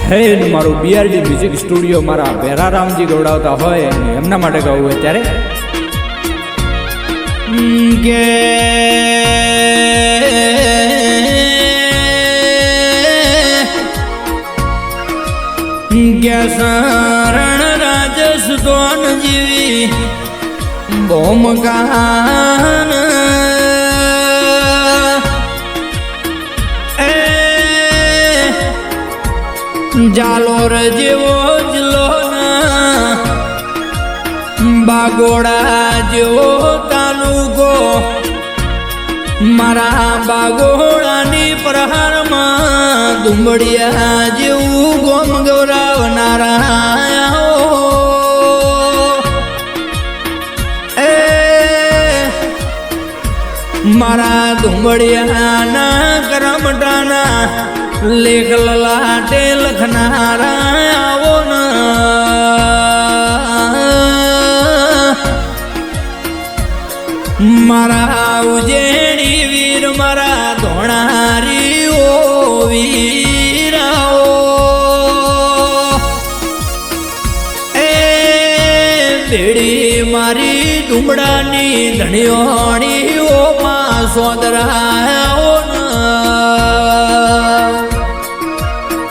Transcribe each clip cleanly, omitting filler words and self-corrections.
હે મારું બીઆરડી music studio મારા ભેરા રામજી ગવડાવતા હોય અને એમના માટે ગાવું અત્યારે કે શરણ રાજસ દોન જીવી ભોમકાન જાલોર જેવો જલો બાગોડા જેવો તાલુકો મારા બાગોડાની પ્રહારમાં દુંબડિયા જેવું ગોમ ગૌરાવનારા મારા દુંબડિયાના કરમટાના લેખ લલાટે લખનારા આવો મારા ઉજેણી વીર મારા ધોણારી ઓ વીરાઓ બેડી મારી ડુમડાની ધણીઓણી ઓ માં સોદરાઓ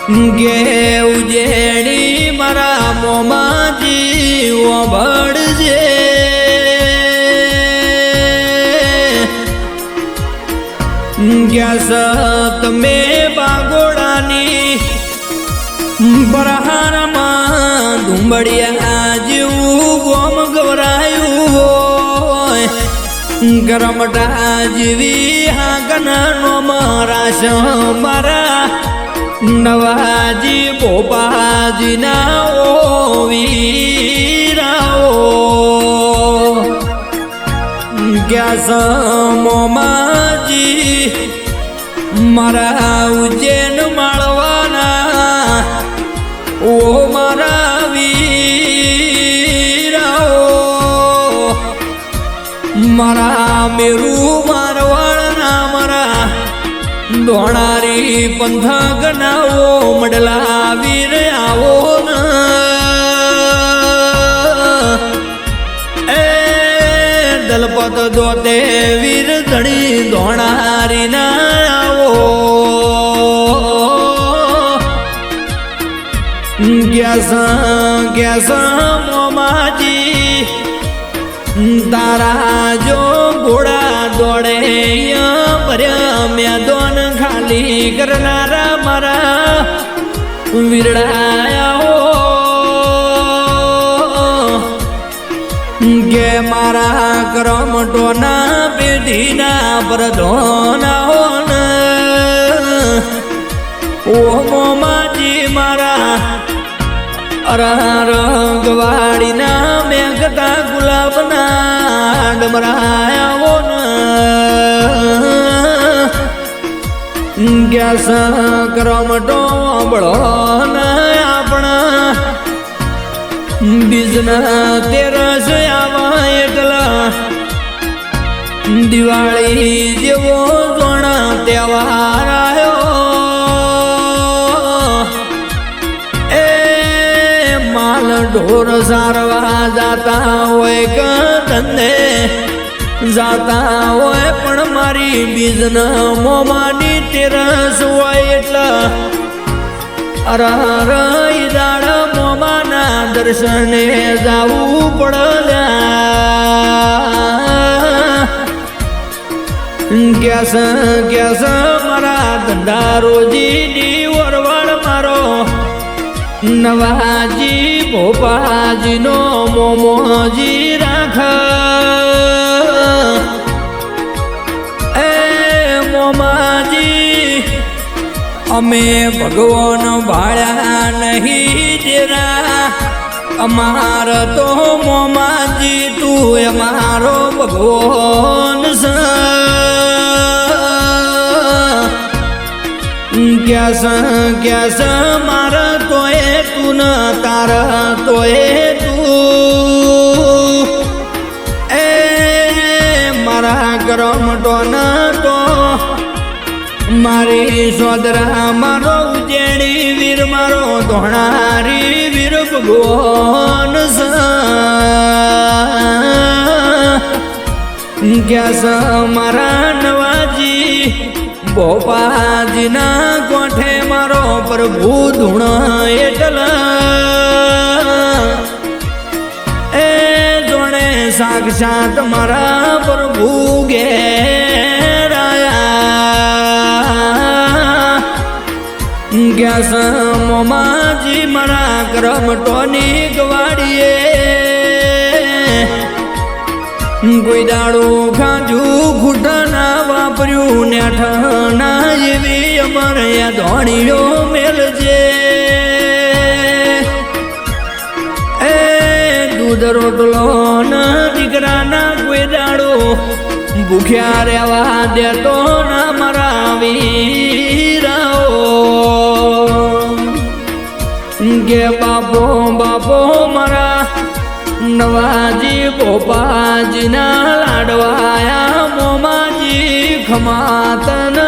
ગે ઉજેણી મારા મોમાજી ઓ ભળજે ગ્યાસ તમે બાગોડાની બરહારમાં ધુંબડિયા જેવું ગોમ ગવરાયું હોય ગરમટા જેવી હાગનાનો મારાશ મારા નવાજી ભોપાજીના ઓ વીરાઓ ગ્યાસ મોમાજી મારા ઉજ્જૈન માળવાના ઓ મારા વીરાઓ મારા મેરુ મારવાળના મારા ધોણારી પંથકના ઓ મડલા વીર આવો દલપત દોતે વીર ધણી ધોણારી ના આવો ગ્યાસ મોમાજી તારા જો ઘોડા દોડે ભર્યા મેદોન ખાલી કરનારા મારા વીરડાયાઓ કે મારા કરમટોના પેઢીના પ્રધોનાઓ ઓ મોમાજી મારા રંગવાડીના મેઘતા ગુલાબના ડમરાયાઓ ગ્યાસ કરમટો બળો આપણા બીજના તેરસ આવા એટલા દિવાળી જેવો જોણા તહેવાર આવ્યો એ માલ ઢોર સારવા જાતા હોય કે ધંધે જાતા હોય પણ મારી બીજના મોમાની તેરસ હોય એટલા અરહરઈ દાડા મોમાના દર્શને જાવું પડલ્યા ગ્યાસ મારા ધંધા રોજીની વરવાડ મારો નવાજી ભોપાજીનો મોમોજી રાખ એ મોમાજી અમે ભગવાન ભાળ્યા નહીં જેરા અમાર તો મોમાજી તું અમારો ભગવાન ક્યાસ મારા તોય તું ન તારા તોય તું એ મારા કરમટો ન તો મારી સોદરા મારો ઉજેડી વીર મારો ધોણારી વીર ભગવાન ગયા મારા નવાજી ભોપાજીના કોઠે મારો પ્રભુ ધૂણ એટલા એ જોણે સાક્ષાત મારા પ્રભુ ઘેરાયા ગયા મોમાજી મારા કરમટોની ગવાડીએ કોઈ દાડો ખાજુ ઘૂંટના વાપર્યું ને ઠના એવી અમારે ધોણીઓ મેલજે એ દૂધ રોટલો ના દીકરાના કોઈ દાડો ભૂખ્યા રહેવા દેતો ના મારા વીરાઓ કે બાપો બાપો મારા નવાજી ભોપાજીના લાડવાયા મોમાજી ખમાતન